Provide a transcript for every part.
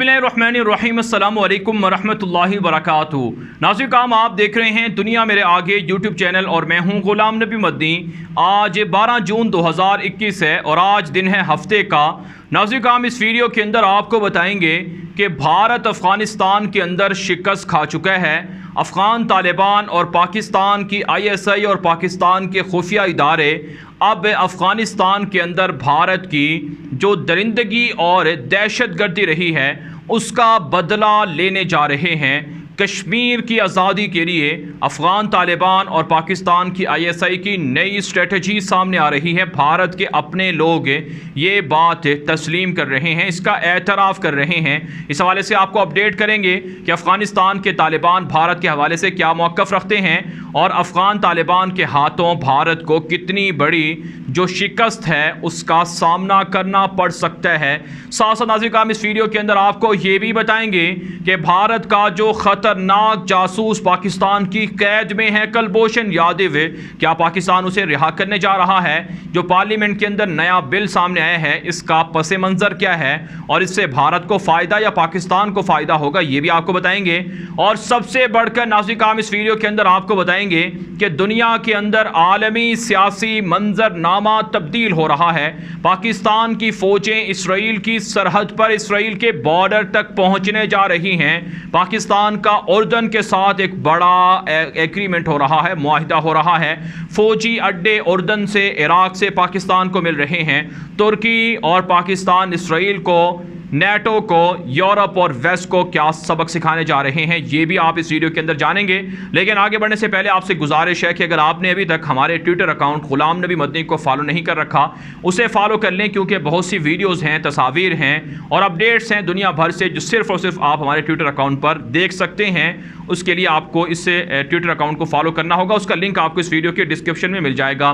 बिस्मिल्लाहिर्रहमानिर्रहीम अस्सलामु अलैकुम वरहमतुल्लाहि वबरकातुहू। नाज़रीन काम आप देख रहे हैं दुनिया मेरे आगे यूट्यूब चैनल और मैं हूं गुलाम नबी मदनी। आज 12 जून 2021 है और आज दिन है हफ्ते का। नाज़रीन काम इस वीडियो के अंदर आपको बताएंगे कि भारत अफ़गानिस्तान के अंदर शिकस्त खा चुका है। अफ़गान तालिबान और पाकिस्तान की ISI और पाकिस्तान के खुफिया इदारे अब अफ़गानिस्तान के अंदर भारत की जो दरिंदगी और दहशतगर्दी रही है उसका बदला लेने जा रहे हैं। कश्मीर की आज़ादी के लिए अफ़गान तालिबान और पाकिस्तान की ISI की नई स्ट्रेटजी सामने आ रही है। भारत के अपने लोग ये बात तस्लीम कर रहे हैं, इसका एतराफ़ कर रहे हैं। इस हवाले से आपको अपडेट करेंगे कि अफ़गानिस्तान के तालिबान भारत के हवाले से क्या मौक़िफ़ रखते हैं और अफ़गान तालिबान के हाथों भारत को कितनी बड़ी जो शिकस्त है उसका सामना करना पड़ सकता है। साथ साथ नाज़रीन काम इस वीडियो के अंदर आपको ये भी बताएंगे कि भारत का जो खतरनाक जासूस पाकिस्तान की कैद में है कुलभूषण यादव, क्या पाकिस्तान उसे रिहा करने जा रहा है? जो पार्लियामेंट के अंदर नया बिल सामने आया है इसका पस मंज़र क्या है और इससे भारत को फ़ायदा या पाकिस्तान को फ़ायदा होगा, ये भी आपको बताएंगे। और सबसे बढ़कर नाज़रीन काम इस वीडियो के अंदर आपको बताएंगे कि दुनिया के अंदर आलमी सियासी मंजरनामा तब्दील हो रहा है। पाकिस्तान की फ़ौजें इसराइल की सरहद पर इसराइल के बॉर्डर तक पहुंचने जा रही हैं। पाकिस्तान का उर्दन के साथ एक बड़ा एग्रीमेंट हो रहा है, मुआहिदा हो रहा है। फ़ौजी अड्डे उर्दन से इराक़ से पाकिस्तान को मिल रहे हैं। तुर्की और पाकिस्तान इसराइल को, नेटो को, यूरोप और वेस्ट को क्या सबक सिखाने जा रहे हैं, ये भी आप इस वीडियो के अंदर जानेंगे। लेकिन आगे बढ़ने से पहले आपसे गुजारिश है कि अगर आपने अभी तक हमारे ट्विटर अकाउंट गुलाम नबी मदनी को फॉलो नहीं कर रखा उसे फॉलो कर लें, क्योंकि बहुत सी वीडियोस हैं, तस्वीर हैं और अपडेट्स हैं दुनिया भर से जो सिर्फ और सिर्फ आप हमारे ट्विटर अकाउंट पर देख सकते हैं। उसके लिए आपको इस ट्विटर अकाउंट को फॉलो करना होगा, उसका लिंक आपको इस वीडियो के डिस्क्रिप्शन में मिल जाएगा।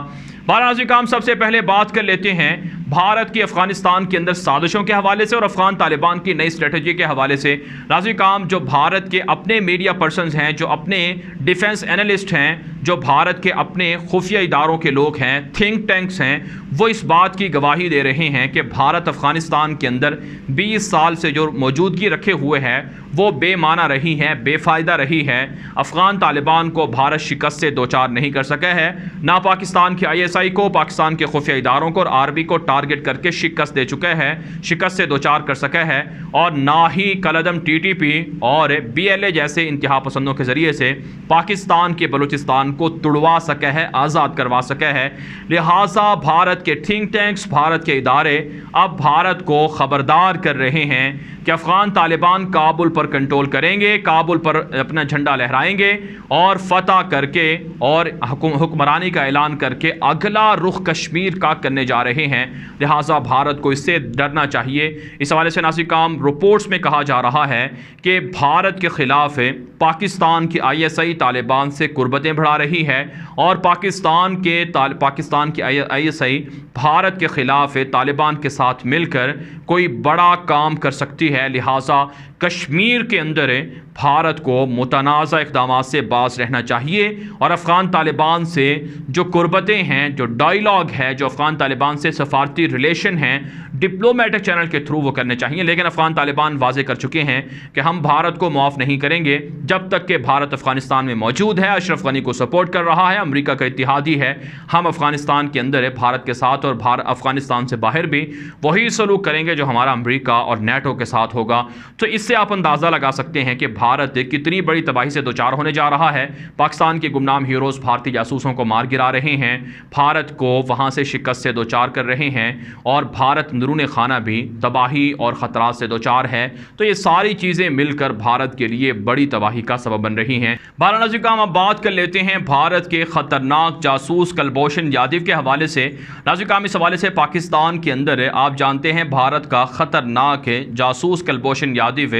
नाज़रीन काम सबसे पहले बात कर लेते हैं भारत की अफ़गानिस्तान के अंदर साजिशों के हवाले से और अफ़गान तालिबान की नई स्ट्रेटजी के हवाले से। नाज़रीन काम जो भारत के अपने मीडिया पर्सन्स हैं, जो अपने डिफेंस एनालिस्ट हैं, जो भारत के अपने खुफिया इदारों के लोग हैं, थिंक टैंक्स हैं, वो इस बात की गवाही दे रहे हैं कि भारत अफ़गानिस्तान के अंदर 20 साल से जो मौजूदगी रखे हुए है वो बेमाना रही है, बेफ़ायदा रही है। अफ़गान तालिबान को भारत शिकस्त से दो चार नहीं कर सका है, ना पाकिस्तान की ISI को, पाकिस्तान के खुफिया इदारों को और आर्मी को टारगेट करके शिकस्त दे चुका है, शिकस्त से दो चार कर सका है, और ना ही कलअदम TTP और BLA जैसे इंतहा पसंदों के ज़रिए से पाकिस्तान के बलूचिस्तान को तुड़वा सका है, आज़ाद करवा सका है। लिहाजा भारत के थिंक टैंक्स, भारत के इदारे अब भारत को ख़बरदार कर रहे हैं कि अफ़गान तालिबान काबुल पर कंट्रोल करेंगे, काबुल पर अपना झंडा लहराएंगे और फतह करके और हुक्मरानी का ऐलान करके अगला रुख कश्मीर का करने जा रहे हैं। लिहाजा भारत को इससे डरना चाहिए। इस हवाले से नाज़रीन काम रिपोर्ट्स में कहा जा रहा है कि भारत के ख़िलाफ़ पाकिस्तान की ISI तालिबान से कुर्बतें बढ़ा रही है और पाकिस्तान की ISI भारत के ख़िलाफ़ तालिबान के साथ मिलकर कोई बड़ा काम कर सकती है। लिहाजा कश्मीर के अंदर भारत को मुतनाज़ा इक़दामात से बाज़ रहना चाहिए और अफ़गान तालिबान से जो कुर्बतें हैं, जो डायलॉग है, जो अफ़गान तालिबान से सफारती रिलेशन हैं, डिप्लोमेटिक चैनल के थ्रू वो करने चाहिए। लेकिन अफ़गान तालिबान वाज़े कर चुके हैं कि हम भारत को माफ़ नहीं करेंगे जब तक कि भारत अफ़गानिस्तान में मौजूद है, अशरफ गनी को सपोर्ट कर रहा है, अमरीका का इत्तेहादी है। हम अफ़गानिस्तान के अंदर है भारत के साथ और अफ़गानिस्तान से बाहर भी वही सलूक करेंगे जो हमारा अमरीका और नेटो के साथ होगा। तो इससे आप अंदाज़ा लगा सकते हैं कि भारत कितनी बड़ी तबाही से दो चार होने जा रहा है। पाकिस्तान के गुमनाम हीरोज़ भारतीय जासूसों को मार गिरा रहे हैं, भारत को वहाँ से शिकस्त से दो चार कर रहे हैं और भारत अंदरूनी खाना भी तबाही और ख़तरात से दो चार है। तो ये सारी चीज़ें मिलकर भारत के लिए बड़ी तबाही का सबब बन रही हैं। नाज़रीन काम अब बात कर लेते हैं भारत के ख़तरनाक जासूस कुलभूषण यादव के हवाले से। नाज़रीन काम इस हवाले से पाकिस्तान के अंदर आप जानते हैं भारत का ख़तरनाक जासूस कुलभूषण यादव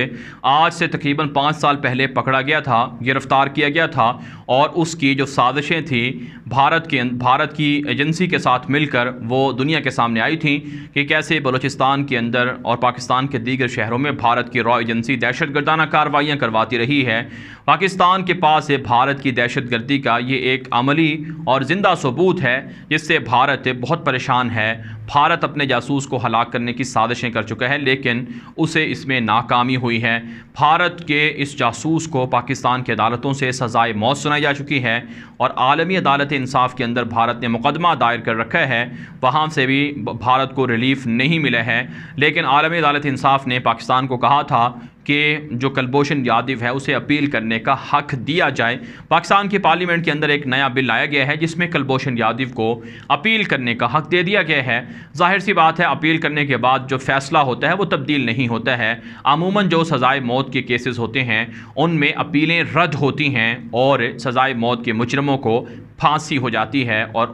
आज से तकरीबन 5 साल पहले पकड़ा गया था, गिरफ्तार किया गया था और उसकी जो साजिशें थी भारत की एजेंसी के साथ मिलकर वो दुनिया के सामने आई थी कि कैसे बलूचिस्तान के अंदर और पाकिस्तान के दीगर शहरों में भारत की रॉ एजेंसी दहशतगर्दाना कार्रवाइयाँ करवाती रही है। पाकिस्तान के पास भारत की दहशतगर्दी का ये एक अमली और ज़िंदा सबूत है जिससे भारत बहुत परेशान है। भारत अपने जासूस को हलाक करने की साजिशें कर चुका है लेकिन उसे इसमें नाकामी हुई है। भारत के इस जासूस को पाकिस्तान की अदालतों से सज़ाए मौत सुनाई जा चुकी है और आलमी अदालत इंसाफ के अंदर भारत ने मुकदमा दायर कर रखा है, वहाँ से भी भारत को रिलीफ नहीं मिला है। लेकिन आलमी अदालत इंसाफ ने पाकिस्तान को कहा था कि जो कुलभूषण यादव है उसे अपील करने का हक दिया जाए। पाकिस्तान की पार्लियामेंट के अंदर एक नया बिल लाया गया है जिसमें कुलभूषण यादव को अपील करने का हक दे दिया गया है। जाहिर सी बात है अपील करने के बाद जो फैसला होता है वो तब्दील नहीं होता है। अमूमन जो सज़ाए मौत के केसेस होते हैं उनमें अपीलें रद्द होती हैं और सज़ाए मौत के मुजरमों को फांसी हो जाती है और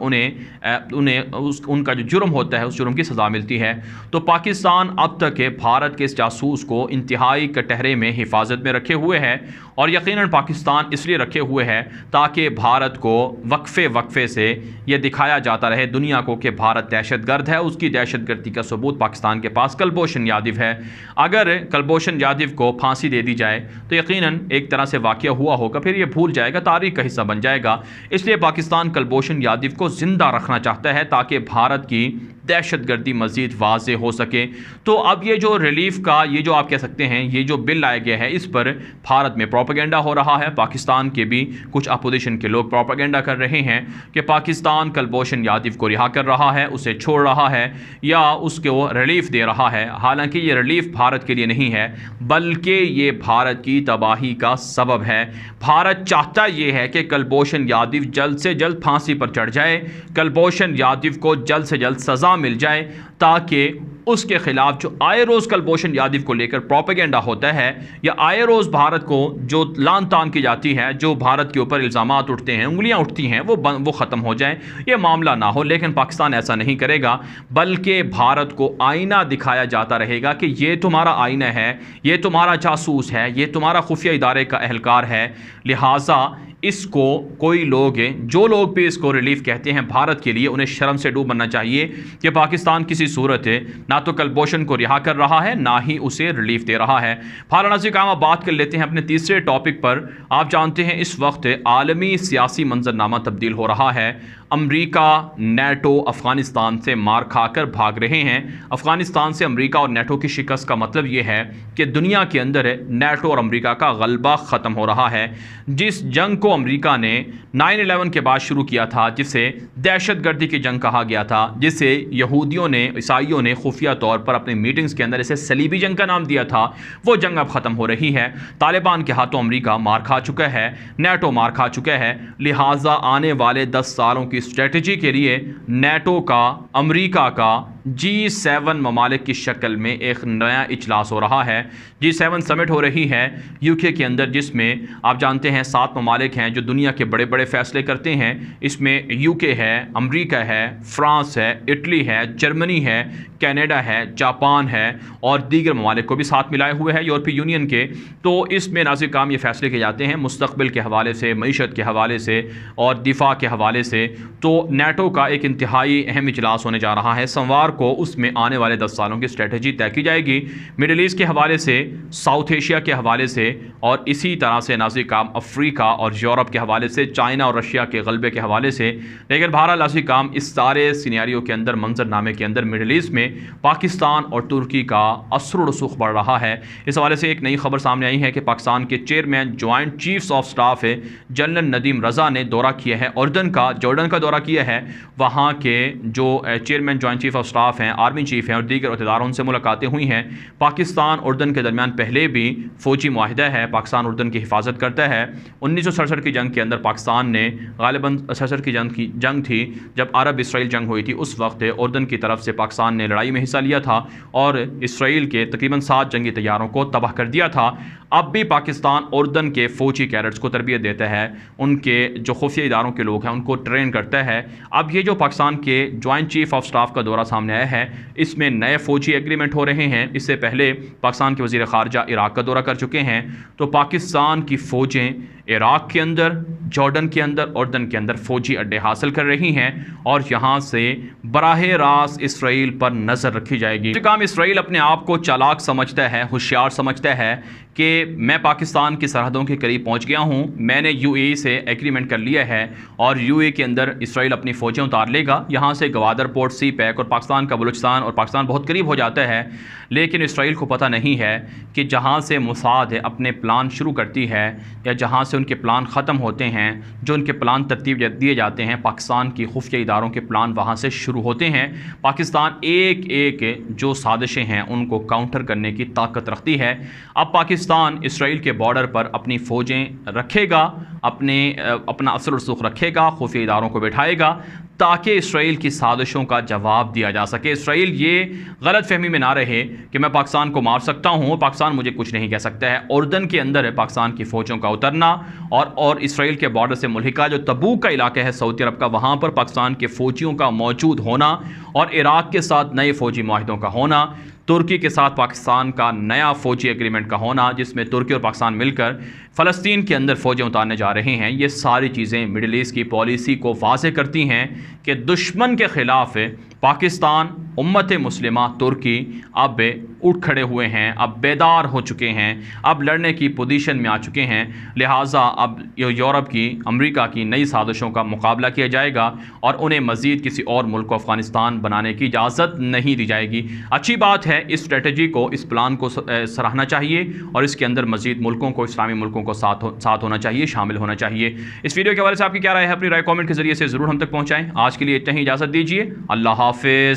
उनका जो जुर्म होता है उस जुर्म की सज़ा मिलती है। तो पाकिस्तान अब तक भारत के इस जासूस को इंतहाई कटहरे में हिफाजत में रखे हुए है और यकीनन पाकिस्तान इसलिए रखे हुए है ताकि भारत को वक्फे से ये दिखाया जाता रहे दुनिया को कि भारत दहशतगर्द है। उसकी दहशतगर्दी का सबूत पाकिस्तान के पास कुलभूषण यादव है। अगर कुलभूषण यादव को फांसी दे दी जाए तो यकीनन एक तरह से वाक़या हुआ होगा, फिर ये भूल जाएगा, तारीख का हिस्सा बन जाएगा। इसलिए पाकिस्तान कुलभूषण यादव को ज़िंदा रखना चाहता है ताकि भारत की दहशतगर्दी मज़ीद वाज़े हो सके। तो अब ये जो रिलीफ का ये जो आप कह सकते हैं ये जो बिल लाया गया है इस पर भारत में प्रोपेगेंडा हो रहा है। पाकिस्तान के भी कुछ अपोजिशन के लोग प्रोपेगेंडा कर रहे हैं कि पाकिस्तान कुलभूषण यादव को रिहा कर रहा है, उसे छोड़ रहा है या उसको रिलीफ दे रहा है। हालांकि ये रिलीफ भारत के लिए नहीं है बल्कि ये भारत की तबाही का सबब है। भारत चाहता ये है कि कुलभूषण यादव जल्द से जल्द फांसी पर चढ़ जाए, कुलभूषण यादव को जल्द से जल्द सज़ा मिल जाए ताकि उसके खिलाफ जो आए रोज़ कुलभूषण यादव को लेकर प्रोपेगेंडा होता है या आए रोज़ भारत को जो लान तान की जाती है, जो भारत के ऊपर इल्ज़ामात उठते हैं, उंगलियां उठती हैं, वो ख़त्म हो जाए, ये मामला ना हो। लेकिन पाकिस्तान ऐसा नहीं करेगा बल्कि भारत को आईना दिखाया जाता रहेगा कि ये तुम्हारा आईना है, ये तुम्हारा जासूस है, ये तुम्हारा खुफिया इदारे का एहलकार है। लिहाजा इसको कोई लोग जो लोग भी इसको रिलीफ कहते हैं भारत के लिए उन्हें शर्म से डूब बनना चाहिए कि पाकिस्तान किसी सूरत ना तो कुलभूषण को रिहा कर रहा है ना ही उसे रिलीफ दे रहा है। फालाना से काम आप बात कर लेते हैं अपने तीसरे टॉपिक पर। आप जानते हैं इस वक्त आलमी सियासी मंजरनामा तब्दील हो रहा है। अमेरिका नेटो अफ़गानिस्तान से मार खाकर भाग रहे हैं। अफ़गानिस्तान से अमेरिका और नेटो की शिकस्त का मतलब ये है कि दुनिया के अंदर नेटो और अमेरिका का गलबा ख़त्म हो रहा है। जिस जंग को अमेरिका ने 9/11 के बाद शुरू किया था, जिसे दहशतगर्दी की जंग कहा गया था, जिसे यहूदियों ने ईसाइयों ने खुफिया तौर पर अपनी मीटिंग्स के अंदर इसे सलीबी जंग का नाम दिया था, वो जंग अब ख़त्म हो रही है। तालिबान के हाथों अमेरिका मार खा चुका है, नेटो मार खा चुका है। लिहाजा आने वाले 10 सालों की स्ट्रेटजी के लिए नेटो का, अमेरिका का G7 ममालिक की शक्ल में एक नया इजलास हो रहा है। G7 समिट हो रही है यूके के अंदर, जिसमें आप जानते हैं 7 ममालिक हैं जो दुनिया के बड़े बड़े फैसले करते हैं। इसमें यूके है, अमेरिका है, फ्रांस है, इटली है, जर्मनी है, कनाडा है, जापान है और दीगर ममालिक को भी साथ मिलाए हुए है यूरोपीय यूनियन के। तो इसमें नाज़िर काम ये फैसले किए जाते हैं मुस्तक़बिल के हवाले से, मईशत के हवाले से और दिफा के हवाले से। तो नेटो का एक इंतहाई अहम इजलास होने जा रहा है सोमवार को। उसमें आने वाले 10 सालों की स्ट्रेटजी तय की जाएगी, मिडिल ईस्ट के हवाले से, साउथ एशिया के हवाले से और इसी तरह से नाज़िर काम अफ्रीका और यूरोप के हवाले से, चाइना और रशिया के गलबे के हवाले से। लेकिन बहरहाल नाज़िर काम इस सारे सिनेरियो के अंदर, मंजरनामे के अंदर मिडिल ईस्ट में पाकिस्तान और तुर्की का असर रसूख बढ़ रहा है। इस हवाले से एक नई खबर सामने आई है कि पाकिस्तान के chairman joint chiefs of staff है जनरल नदीम रज़ा ने दौरा किया है जॉर्डन का दौरा किया है। वहाँ के जो chairman joint chief of staff हैं, आर्मी चीफ हैं और दीगर अहदेदारों उनसे मुलाकातें हुई हैं। पाकिस्तान उर्दन के दरमियान पहले भी फ़ौजी मुआहिदा है, पाकिस्तान उर्दन की हिफाजत करता है। 1967 की जंग के अंदर पाकिस्तान ने गालिबन 67 की जंग थी जब अरब इसराइल जंग हुई थी, उस वक्त उर्दन की तरफ से पाकिस्तान ने लड़ाई में हिस्सा लिया था और इसराइल के तकरीबन 7 जंगी तैयारों को तबाह कर दिया था। अब भी पाकिस्तान उर्दन के फ़ौजी कैडेट्स को तरबियत देता है, उनके जो खुफिया इदारों के लोग हैं उनको ट्रेन करता है। अब ये जो पाकिस्तान के जॉइंट चीफ ऑफ स्टाफ का दौरा सामने आया है, इसमें नए फ़ौजी एग्रीमेंट हो रहे हैं। इससे पहले पाकिस्तान के वज़ीर ख़ारजा इराक़ का दौरा कर चुके हैं। तो तो पाकिस्तान की फ़ौजें इराक़ के अंदर, जॉर्डन के अंदर, उर्दन के अंदर फ़ौजी अड्डे हासिल कर रही हैं और यहाँ से बराह रास्त इसराइल पर नज़र रखी जाएगी। ये काम इसराइल अपने आप को चालाक समझता है, होशियार समझता है कि मैं पाकिस्तान की सरहदों के करीब पहुँच गया हूँ, मैंने यूएई से एग्रीमेंट कर लिया है और यूएई के अंदर इसराइल अपनी फ़ौजें उतार लेगा। यहाँ से गवादर पोर्ट, सी पैक और पाकिस्तान का बलूचिस्तान और पाकिस्तान बहुत करीब हो जाता है। लेकिन इसराइल को पता नहीं है कि जहाँ से मोसाद अपने प्लान शुरू करती है या जहाँ से उनके प्लान ख़त्म होते हैं, जो उनके प्लान तरतीब दिए जाते हैं, पाकिस्तान की खुफिया इदारों के प्लान वहाँ से शुरू होते हैं। पाकिस्तान एक एक जो साजिशें हैं उनको काउंटर करने की ताकत रखती है। अब पाकिस्तान इसराइल के बॉर्डर पर अपनी फ़ौजें रखेगा, अपना असर रसूख रखेगा, खुफिया इदारों को बैठाएगा ताकि इसराइल की साजिशों का जवाब दिया जा सके। इसराइल ये गलत फहमी में ना रहे कि मैं पाकिस्तान को मार सकता हूँ, पाकिस्तान मुझे कुछ नहीं कह सकता है। उर्दन के अंदर है पाकिस्तान की फ़ौजों का उतरना और इसराइल के बॉर्डर से मुल्हिका जो तबूक का इलाका है सऊदी अरब का, वहाँ पर पाकिस्तान के फ़ौजियों का मौजूद होना और इराक़ के साथ नए फ़ौजी माहिदों का होना, तुर्की के साथ पाकिस्तान का नया फ़ौजी एग्रीमेंट का होना जिसमें तुर्की और पाकिस्तान मिलकर फ़लस्तीन के अंदर फ़ौजें उतारने जा रहे हैं, ये सारी चीज़ें मिडिल ईस्ट की पॉलिसी को वाज़ेह करती हैं कि दुश्मन के ख़िलाफ़ पाकिस्तान, उम्मत मुस्लिमा, तुर्की अब उठ खड़े हुए हैं, अब बेदार हो चुके हैं, अब लड़ने की पोजीशन में आ चुके हैं। लिहाजा अब यूरोप की, अमेरिका की नई साजिशों का मुकाबला किया जाएगा और उन्हें मज़ीद किसी और मुल्क को अफ़गानिस्तान बनाने की इजाज़त नहीं दी जाएगी। अच्छी बात है, इस स्ट्रेटजी को, इस प्लान को सराहना चाहिए और इसके अंदर मज़ीद मुल्कों को, इस्लामी मुल्कों को साथ होना चाहिए, शामिल होना चाहिए। इस वीडियो के हवाले से आपकी क्या राय है? अपनी राय कॉमेंट के ज़रिए से ज़रूर हम तक पहुँचाएँ। आज के लिए इतना ही, इजाज़त दीजिए। अल्लाह हाफ़िज़।